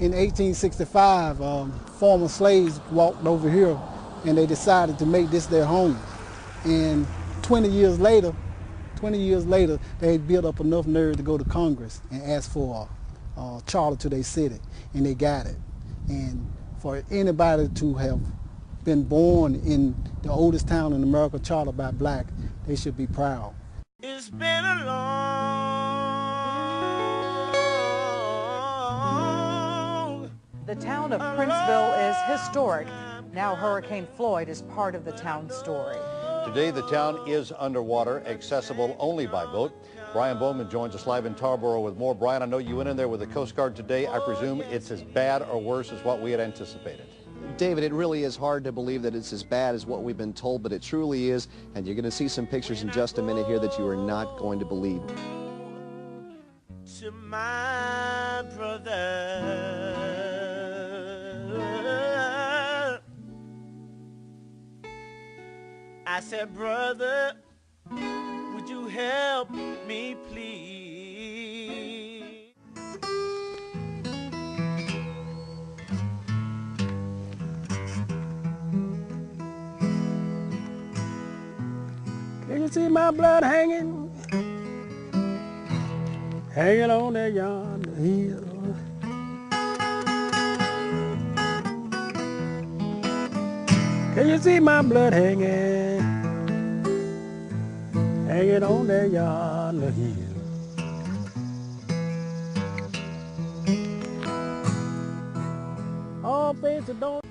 In 1865, former slaves walked over here and they decided to make this their home. And 20 years later, they had built up enough nerve to go to Congress and ask for a charter to their city, and they got it. And for anybody to have been born in the oldest town in America chartered by black, they should be proud. It's been a long. The town of Princeville is historic. Now Hurricane Floyd is part of the town's story. Today the town is underwater, accessible only by boat. Brian Bowman joins us live in Tarboro with more. Brian, I know you went in there with the Coast Guard today. I presume it's as bad or worse as what we had anticipated. David, it really is hard to believe that it's as bad as what we've been told, but it truly is, and you're going to see some pictures in just a minute here that you are not going to believe. To my brother, I said, brother, would you help me please? Can you see my blood hanging? Hanging on that yonder hill. Can you see my blood hanging? Hanging on that yonder hill. All faces don't.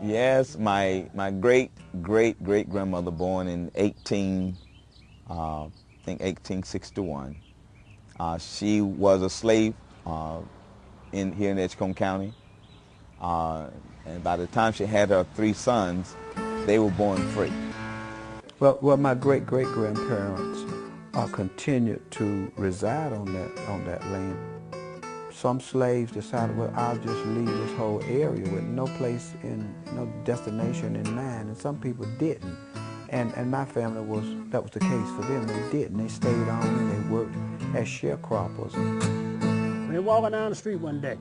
Yes, my great grandmother, born in 1861. She was a slave here in Edgecombe County, and by the time she had her 3 sons, they were born free. Well, my great-great-grandparents continued to reside on that land. Some slaves decided, well, I'll just leave this whole area with no place no destination in mind, and some people didn't. And my family that was the case for them. They didn't. They stayed on and they worked as sharecroppers. They were walking down the street one day.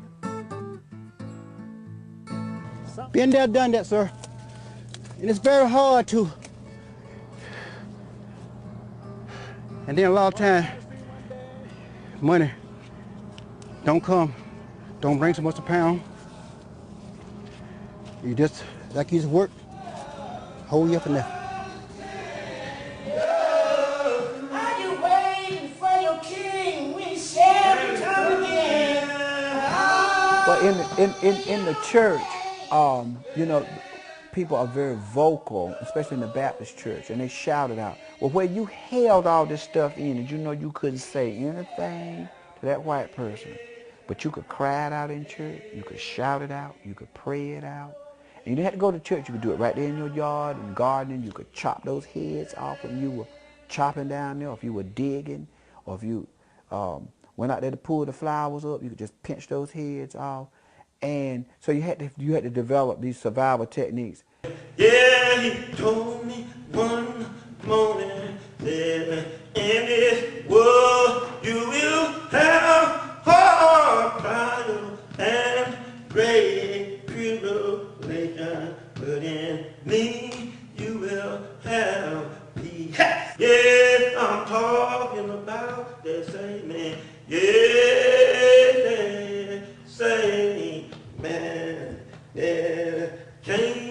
Been there, done that, sir. And it's very hard to. And then a lot of time, money don't come, don't bring so much a pound. You just, like you just work, hold you up in there. Are you waiting for your king? We shall return again. But in the church, you know, people are very vocal, especially in the Baptist church, and they shout it out. Well, where you held all this stuff in, and you know you couldn't say anything to that white person, but you could cry it out in church, you could shout it out, you could pray it out. And you didn't have to go to church, you could do it right there in your yard and gardening. You could chop those heads off when you were chopping down there, or if you were digging, or if you went out there to pull the flowers up, you could just pinch those heads off. And so you had to develop these survival techniques. Yeah, he told me one morning that in this world you will have hard trial and great tribulation, but in me you will have peace. Yeah, I'm talking about the same man. Yeah, same man. Yeah, can't